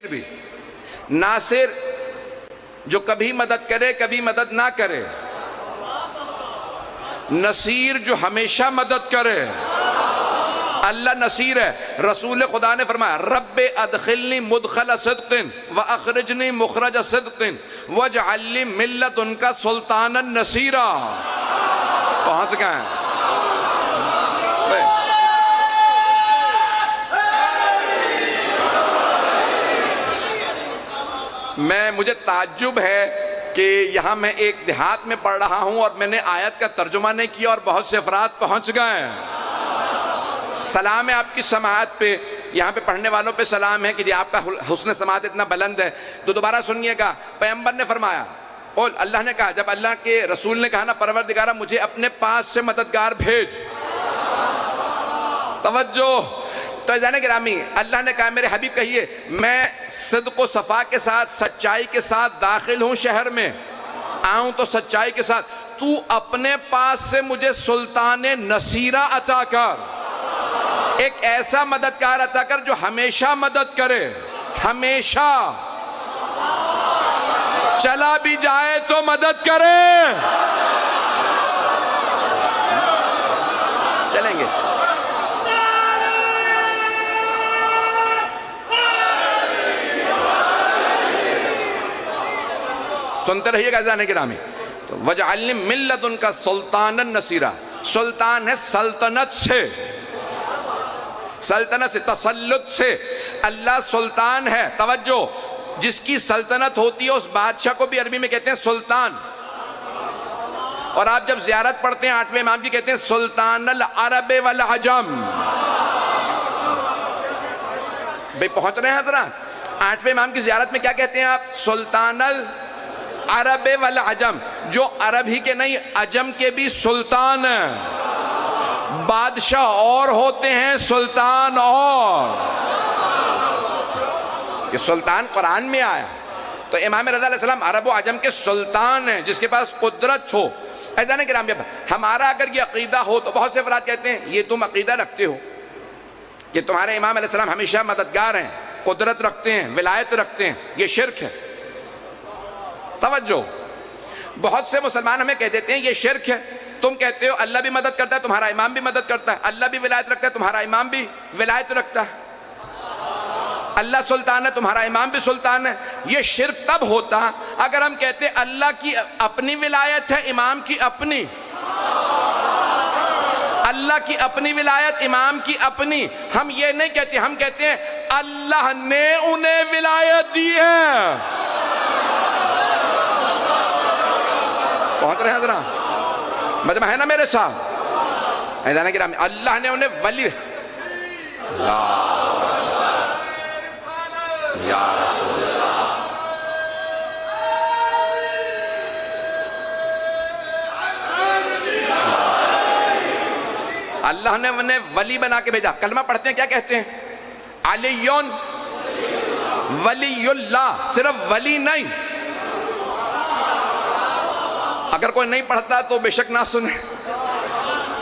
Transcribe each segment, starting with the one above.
بھی ناصر جو کبھی مدد کرے کبھی مدد نہ کرے، نصیر جو ہمیشہ مدد کرے، اللہ نصیر ہے۔ رسول خدا نے فرمایا رب ادخلنی مدخل صدق واخرجنی مخرج صدق واجعل لی من لدنک سلطانا نصیرا۔ پہنچ گئے ہیں۔ مجھے تعجب ہے کہ یہاں میں ایک دیہات میں پڑھ رہا ہوں اور میں نے آیت کا ترجمہ نہیں کیا اور بہت سے افراد پہنچ گئے ہیں۔ سلام ہے آپ کی سماعت پہ، یہاں پہ پڑھنے والوں پہ سلام ہے کہ جی آپ کا حسن سماعت اتنا بلند ہے۔ تو دوبارہ سنیے گا، پیغمبر نے فرمایا اور اللہ نے کہا، جب اللہ کے رسول نے کہا نا پروردگارہ مجھے اپنے پاس سے مددگار بھیج، توجہ، تو عزیزان گرامی اللہ نے کہا میرے حبیب کہیے میں صدق و صفا کے ساتھ سچائی کے ساتھ داخل ہوں، شہر میں آؤں تو سچائی کے ساتھ، تو اپنے پاس سے مجھے سلطان نصیرہ عطا کر، ایک ایسا مددگار عطا کر جو ہمیشہ مدد کرے، ہمیشہ چلا بھی جائے تو مدد کرے۔ چلیں گے سنتے رہیے گا عزیزان گرامی۔ وَجْعَلْنِي مِن لَّدُنْكَ سُلْطَانًا نَصِيرًا، سلطان ہے سلطنت سے، سلطنت سے، تسلط سے، اللہ سلطان ہے۔ توجہ، جس کی سلطنت ہوتی ہے اس بادشاہ کو بھی عربی میں کہتے ہیں سلطان، اور آپ جب زیارت پڑھتے ہیں 8ویں امام کی کہتے ہیں سلطان العرب والعجم۔ بھئی پہنچ رہے ہیں حضرات؟ 8ویں امام کی زیارت میں کیا کہتے ہیں آپ؟ سلطان العرب والعجم، جو عرب ہی کے نہیں عجم کے بھی سلطان ہیں، بادشاہ اور ہوتے ہیں سلطان اور۔ یہ سلطان قرآن میں آیا، تو امام رضا علیہ السلام عرب و عجم کے سلطان ہیں، جس کے پاس قدرت ہو۔ عزیزان گرامی ہمارا اگر یہ عقیدہ ہو تو بہت سے افراد کہتے ہیں یہ تم عقیدہ رکھتے ہو کہ تمہارے امام علیہ السلام ہمیشہ مددگار ہیں، قدرت رکھتے ہیں، ولایت رکھتے ہیں، یہ شرک ہے۔ توجہ، بہت سے مسلمان ہمیں کہہ دیتے ہیں یہ شرک ہے۔ تم کہتے ہو اللہ بھی مدد کرتا ہے، تمہارا امام بھی مدد کرتا ہے، اللہ بھی ولایت رکھتا ہے، تمہارا امام بھی ولایت رکھتا ہے، اللہ سلطان ہے، تمہارا امام بھی سلطان ہے۔ یہ شرک تب ہوتا اگر ہم کہتے ہیں اللہ کی اپنی ولایت ہے، امام کی اپنی، اللہ کی اپنی ولایت، امام کی اپنی۔ ہم یہ نہیں کہتے، ہم کہتے ہیں اللہ نے انہیں ولایت دی ہے۔ پہنچ رہے ہیں حضرات؟ مجمع ہے نا میرے ساتھ؟ عزیزان گرامی اللہ نے انہیں ولی، یا رسول اللہ، اللہ نے انہیں ولی بنا کے بھیجا۔ کلمہ پڑھتے ہیں کیا کہتے ہیں؟ علیون ولی اللہ، صرف ولی نہیں۔ اگر کوئی نہیں پڑھتا تو بے شک نہ سنے۔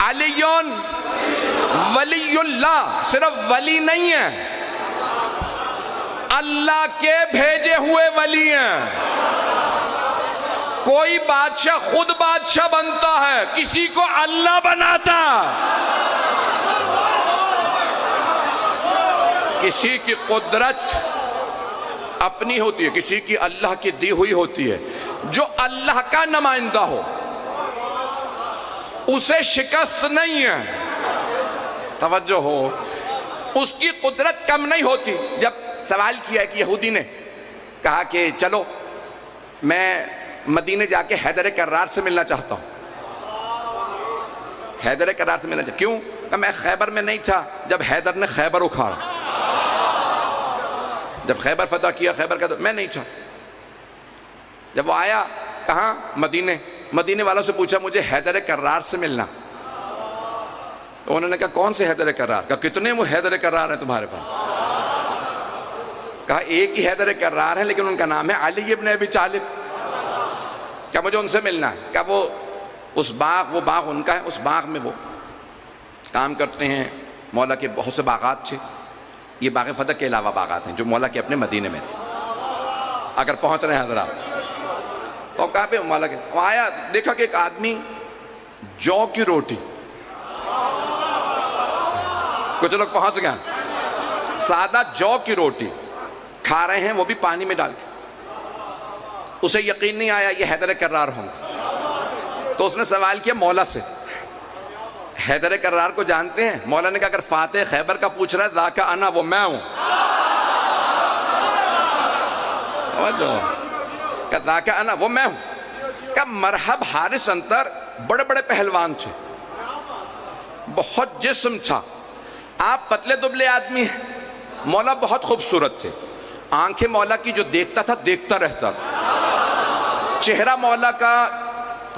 علیون ولی اللہ، صرف ولی نہیں ہے، اللہ کے بھیجے ہوئے ولی ہیں۔ کوئی بادشاہ خود بادشاہ بنتا ہے، کسی کو اللہ بناتا۔ کسی کی قدرت اپنی ہوتی ہے، کسی کی اللہ کی دی ہوئی ہوتی ہے۔ جو اللہ کا نمائندہ ہو اسے شکست نہیں ہے، توجہ ہو، اس کی قدرت کم نہیں ہوتی۔ جب سوال کیا ہے کہ یہودی نے کہا کہ چلو میں مدینے جا کے حیدر کرار سے ملنا چاہتا ہوں، حیدر کرار سے ملنا چاہتا ہوں، کیوں؟ کہ میں خیبر میں نہیں تھا جب حیدر نے خیبر اکھاڑا، جب خیبر فتح کیا خیبر کا، تو میں نہیں تھا۔ جب وہ آیا کہاں؟ مدینے والوں سے پوچھا مجھے حیدر کرار سے ملنا، تو انہوں نے کہا کون سے حیدر کرار؟ کہا کتنے وہ حیدر کرار ہیں تمہارے پاس؟ کہا ایک ہی حیدر کرار ہے لیکن ان کا نام ہے علی ابن ابی طالب۔ کہا مجھے ان سے ملنا ہے۔ کہا وہ باغ ان کا ہے، اس باغ میں وہ کام کرتے ہیں، مولا کے بہت سے باغات تھے، یہ باغ فتح کے علاوہ باغات ہیں جو مولا کے اپنے مدینے میں تھے. اگر پہنچ رہے ہیں حضرات تو کہاں پہ مولا کے آیا, دیکھا کہ ایک آدمی جو کی روٹی, کچھ لوگ پہنچ گئے, سادہ جو کی روٹی کھا رہے ہیں, وہ بھی پانی میں ڈال کے. اسے یقین نہیں آیا یہ حیدر کرار ہوں, تو اس نے سوال کیا مولا سے, حیدر کرار کو جانتے ہیں؟ مولا نے کہا اگر فاتح خیبر کا پوچھ رہا ہے ذاکا انا, وہ میں ہوں. کہ ذاکا انا, وہ میں ہوں. کہ مرحب حارث انتر بڑے بڑے پہلوان تھے, بہت جسم تھا, آپ پتلے دبلے آدمی ہیں. مولا بہت خوبصورت تھے, آنکھیں مولا کی جو دیکھتا تھا دیکھتا رہتا تھا. چہرہ مولا کا,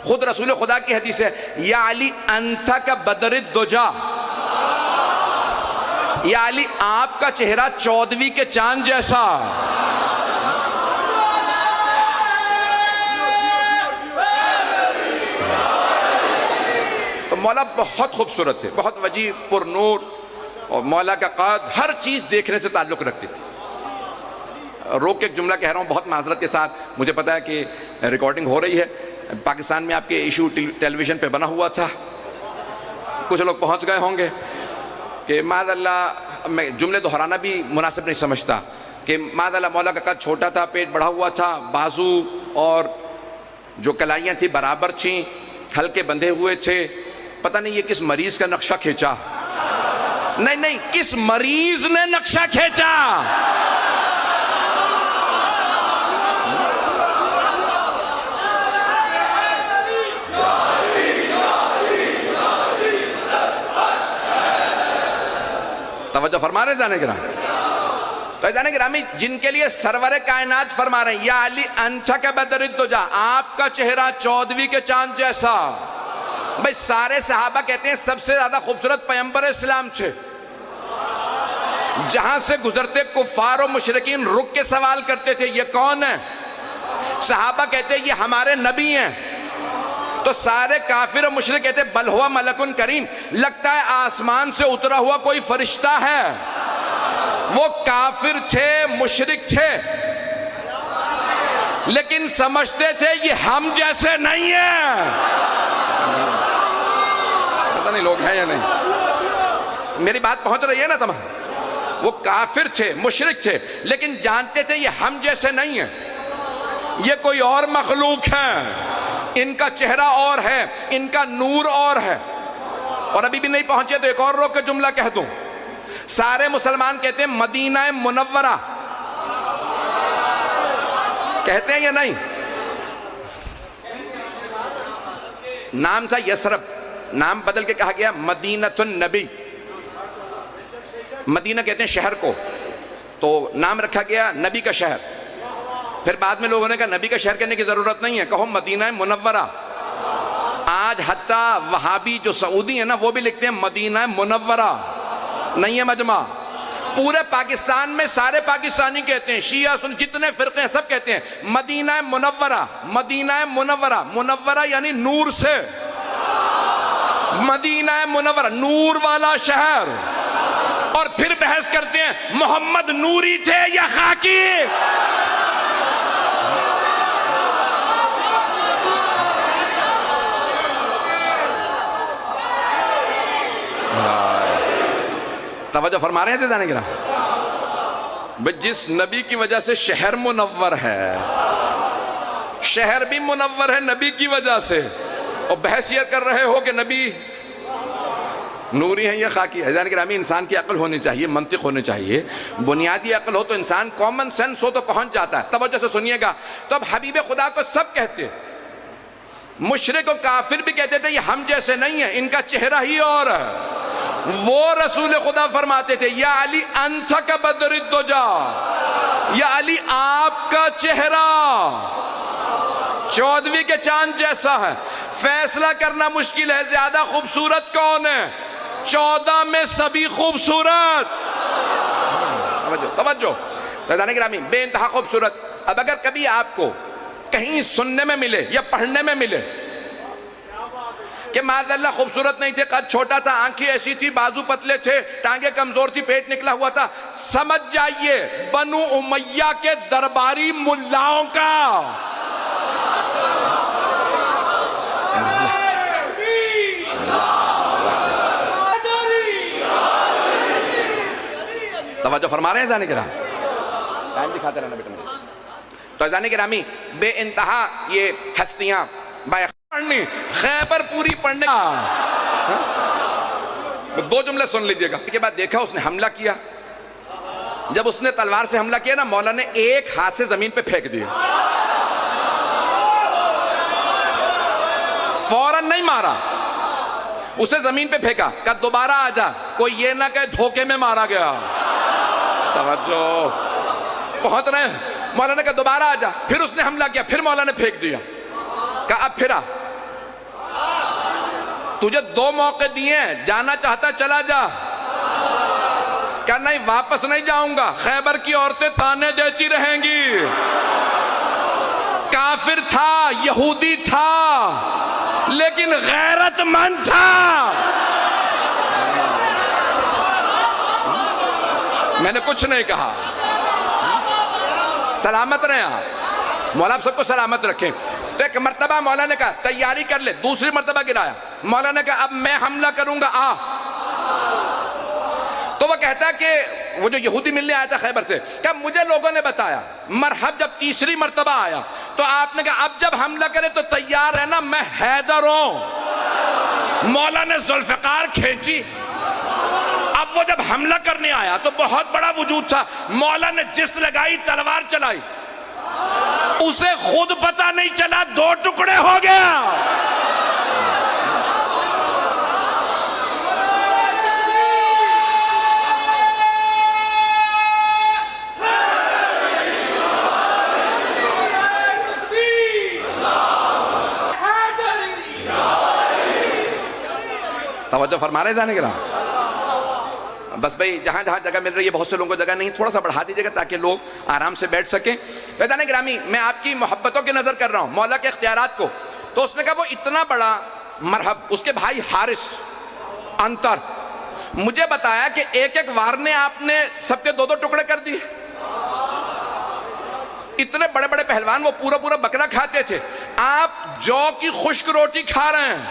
خود رسول خدا کی حدیث ہے, یا علی انتھا کا بدر الدجا, یا علی آپ کا چہرہ 14ویں کے چاند جیسا. تو مولا بہت خوبصورت تھے, بہت وجیح, پر نور, اور مولا کا قد ہر چیز دیکھنے سے تعلق رکھتی تھی. روک کے ایک جملہ کہہ رہا ہوں بہت معذرت کے ساتھ, مجھے پتا ہے کہ ریکارڈنگ ہو رہی ہے. پاکستان میں آپ کے ایشو ٹیلی ویژن پہ بنا ہوا تھا, کچھ لوگ پہنچ گئے ہوں گے کہ معاذ اللہ, میں جملے دہرانا بھی مناسب نہیں سمجھتا, کہ معاذ اللہ مولا کا قد چھوٹا تھا, پیٹ بڑھا ہوا تھا, بازو اور جو کلائیاں تھیں برابر تھیں, ہلکے بندھے ہوئے تھے. پتہ نہیں یہ کس مریض کا نقشہ کھینچا, نہیں کس مریض نے نقشہ کھینچا. توجہ فرما رہے جانے گرامی, تو جانے گرامی جن کے لیے سرور کائنات فرما رہے ہیں یا علی انچھا کا بدر الدجا, آپ کا چہرہ 14ویں کے چاند جیسا. بھئی سارے صحابہ کہتے ہیں سب سے زیادہ خوبصورت پیغمبر اسلام تھے. جہاں سے گزرتے کفار و مشرکین رک کے سوال کرتے تھے یہ کون ہے؟ صحابہ کہتے ہیں یہ ہمارے نبی ہیں. تو سارے کافر و مشرک کہتے ہیں بل ہوا ملکن کریم, لگتا ہے آسمان سے اترا ہوا کوئی فرشتہ ہے. وہ کافر تھے, مشرک تھے, لیکن سمجھتے تھے یہ ہم جیسے نہیں ہیں. پتہ نہیں لوگ ہیں یا نہیں, میری بات پہنچ رہی ہے نا تمام. وہ کافر تھے, مشرک تھے, لیکن جانتے تھے یہ ہم جیسے نہیں ہیں, یہ کوئی اور مخلوق ہے, ان کا چہرہ اور ہے, ان کا نور اور ہے. اور ابھی بھی نہیں پہنچے تو ایک اور روک کے جملہ کہہ دوں. سارے مسلمان کہتے ہیں مدینہ منورہ, کہتے ہیں یا نہیں؟ نام تھا یثرب, نام بدل کے کہا گیا مدینۃ النبی. مدینہ کہتے ہیں شہر کو, تو نام رکھا گیا نبی کا شہر. پھر بعد میں لوگوں نے کہا نبی کا شہر کہنے کی ضرورت نہیں ہے, کہو مدینہ منورہ. آج حتیٰ وہابی جو سعودی ہیں نا وہ بھی لکھتے ہیں مدینہ منورہ, نہیں ہے مجمع. پورے پاکستان میں سارے پاکستانی کہتے ہیں, شیعہ سن جتنے فرقے ہیں سب کہتے ہیں مدینہ منورہ, مدینہ منورہ. منورہ یعنی نور سے, مدینہ منورہ نور والا شہر. اور پھر بحث کرتے ہیں محمد نوری تھے یا خاکی. توجہ فرما رہے ہیں جانے گرا, جس نبی کی وجہ سے شہر منور ہے, شہر بھی منور ہے نبی کی وجہ سے, اور بحث یہ کر رہے ہو کہ نبی نوری ہیں یا خاکی ہے. جانے گرامی انسان کی عقل ہونی چاہیے, منطق ہونی چاہیے, بنیادی عقل ہو تو انسان, کامن سینس ہو تو پہنچ جاتا ہے. توجہ سے سنیے گا. تو اب حبیب خدا کو سب کہتے ہیں, مشرک و کافر بھی کہتے تھے یہ ہم جیسے نہیں ہیں, ان کا چہرہ ہی اور ہے. وہ رسول خدا فرماتے تھے یا علی انتھا کا بدر الدجا, یا علی آپ کا چہرہ 14ویں کے چاند جیسا ہے. فیصلہ کرنا مشکل ہے زیادہ خوبصورت کون ہے, 14 میں سبھی خوبصورت. توجہ رضانے گرامی, بے انتہا خوبصورت. اب اگر کبھی آپ کو کہیں سننے میں ملے یا پڑھنے میں ملے کہ معاذ اللہ خوبصورت نہیں تھے، قد چھوٹا تھا، آنکھیں ایسی تھی، بازو پتلے تھے، ٹانگیں کمزور تھی، پیٹ نکلا ہوا تھا. سمجھ جائیے بنو امیہ کے درباری ملاؤں کا توجہ فرما رہے ہیں ازان کرام؟ ٹائم دکھاتے رہنا بیٹا مجھے. تو ازان کرامی بے انتہا یہ ہستیاں پڑھنی خیبر پوری پڑھنے. دو جملے سن لیجئے گا. اس کے بعد دیکھا اس نے حملہ کیا. جب اس نے تلوار سے حملہ کیا نا، مولا نے ایک ہاتھ سے زمین پہ پھینک دیا، فوراً نہیں مارا، اسے زمین پہ پھینکا، کہا دوبارہ آ جا، کوئی یہ نہ کہ دھوکے میں مارا گیا. توجہ پہنچ رہے ہیں. مولا نے کہا دوبارہ آ جا، پھر اس نے حملہ کیا، پھر مولا نے پھینک دیا. کہا اب پھر آ، تجھے دو موقع دیے ہیں، جانا چاہتا چلا جا. کہا نہیں واپس نہیں جاؤں گا، خیبر کی عورتیں تانے دیتی رہیں گی. کافر تھا، یہودی تھا، لیکن غیرت مند تھا. میں نے کچھ نہیں کہا. سلامت رہیں آپ، مولا آپ سب کو سلامت رکھیں. تو ایک مرتبہ مولا نے کہا تیاری کر لے، دوسری مرتبہ گرایا. مولا نے کہا اب میں حملہ کروں گا، آ. تو وہ کہتا ہے کہ وہ جو یہودی ملنے آیا تھا خیبر سے، کہ مجھے لوگوں نے بتایا مرحب. جب تیسری مرتبہ آیا تو آپ نے کہا اب جب حملہ کرے تو تیار رہنا، میں حیدر ہوں. مولا نے ذوالفقار کھینچی. اب وہ جب حملہ کرنے آیا تو بہت بڑا وجود تھا. مولا نے جس لگائی تلوار چلائی، اسے خود پتہ نہیں چلا، دو ٹکڑے ہو گیا. توجہ فرما رہے جانے کے رہا. بس بھئی جہاں جہاں جگہ مل رہی ہے، بہت سے لوگوں کو جگہ نہیں، تھوڑا سا بڑھا دیجئے گا تاکہ لوگ آرام سے بیٹھ سکیں. ویدان گرامی میں آپ کی محبتوں کی نظر کر رہا ہوں، مولا کے اختیارات کو. تو اس نے کہا وہ اتنا بڑا مرحب. اس کے بھائی حارث انتر مجھے بتایا کہ ایک ایک وار نے آپ نے سب کے دو دو ٹکڑے کر دیے. اتنے بڑے بڑے پہلوان وہ پورا پورا بکرا کھاتے تھے، آپ جو کی خشک روٹی کھا رہے ہیں.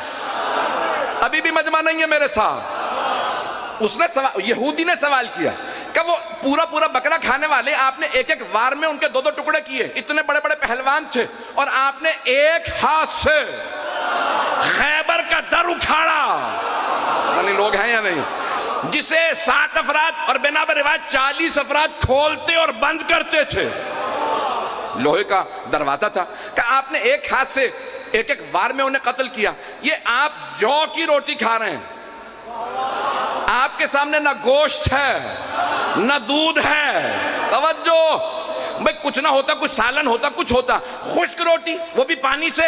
ابھی بھی مجمع نہیں ہے میرے ساتھ. اس نے یہودی نے سوال کیا کہ وہ پورا پورا بکرا کھانے والے آپ نے ایک ایک وار میں ان کے دو دو ٹکڑے کیے، اتنے بڑے بڑے پہلوان تھے، اور آپ نے ایک ہاتھ سے خیبر کا در اکھاڑا. یعنی لوگ ہیں یا نہیں؟ جسے 7 افراد اور بنا بر روایت 40 افراد کھولتے اور بند کرتے تھے. لوہے کا دروازہ تھا کہ آپ نے ایک ہاتھ سے ایک ایک وار میں انہیں قتل کیا. یہ آپ جو کی روٹی کھا رہے ہیں، آپ کے سامنے نہ گوشت ہے نہ دودھ ہے. توجہ بھئی کچھ نہ ہوتا، کچھ سالن ہوتا، کچھ ہوتا، خشک روٹی وہ بھی پانی سے.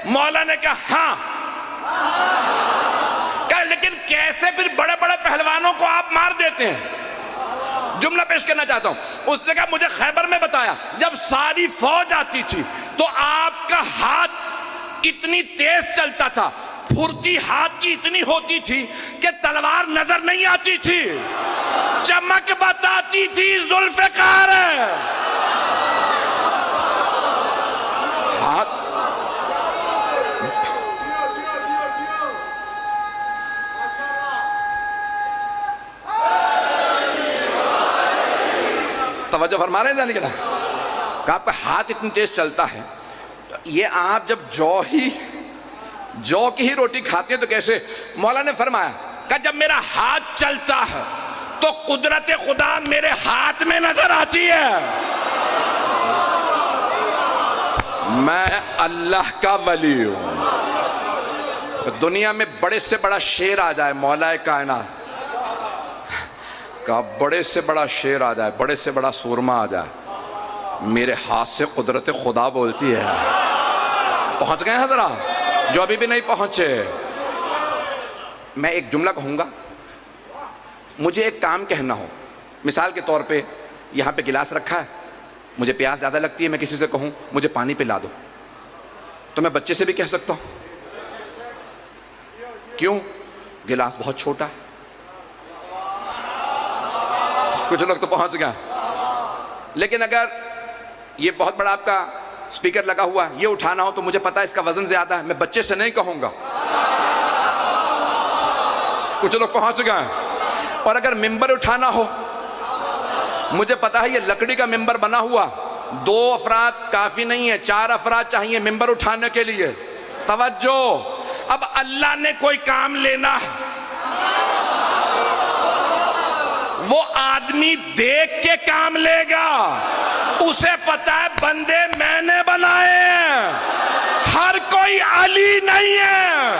مولا نے کہا ہاں. کہا لیکن کیسے پھر بڑے بڑے پہلوانوں کو آپ مار دیتے ہیں؟ جملہ پیش کرنا چاہتا ہوں. اس نے کہا مجھے خیبر میں بتایا جب ساری فوج آتی تھی تو آپ کا ہاتھ اتنی تیز چلتا تھا، پھرتی ہاتھ کی اتنی ہوتی تھی کہ تلوار نظر نہیں آتی تھی، چمک بتاتی تھی ذوالفقار ہے. ہاتھ توجہ فرما رہے ہیں جانے کے نا کہ آپ کا ہاتھ اتنی تیز چلتا ہے. یہ آپ جب جو کی ہی روٹی کھاتے ہیں تو کیسے؟ مولا نے فرمایا کہ جب میرا ہاتھ چلتا ہے تو قدرت خدا میرے ہاتھ میں نظر آتی ہے. میں اللہ کا ولی ہوں. دنیا میں بڑے سے بڑا شیر آ جائے، مولا کائنات کا بڑے سے بڑا شیر آ جائے، بڑے سے بڑا سورما آ جائے، میرے ہاتھ سے قدرت خدا بولتی ہے. پہنچ گئے حضرات جو ابھی بھی نہیں پہنچے؟ میں ایک جملہ کہوں گا، مجھے ایک کام کہنا ہو، مثال کے طور پہ یہاں پہ گلاس رکھا ہے، مجھے پیاس زیادہ لگتی ہے، میں کسی سے کہوں مجھے پانی پلا دو، تو میں بچے سے بھی کہہ سکتا ہوں. کیوں؟ گلاس بہت چھوٹا ہے. کچھ لوگ تو پہنچ گئے. لیکن اگر یہ بہت بڑا آپ کا سپیکر لگا ہوا ہے، یہ اٹھانا ہو تو مجھے پتا ہے اس کا وزن زیادہ ہے، میں بچے سے نہیں کہوں گا. کچھ لوگ پہنچ گئے. اور اگر ممبر اٹھانا ہو، مجھے پتا ہے یہ لکڑی کا ممبر بنا ہوا، 2 افراد کافی نہیں ہے، 4 افراد چاہیے ممبر اٹھانے کے لیے. توجہ، اب اللہ نے کوئی کام لینا ہے، وہ آدمی دیکھ کے کام لے گا. اسے پتا ہے بندے میں نے بنائے ہیں، ہر کوئی علی نہیں ہے.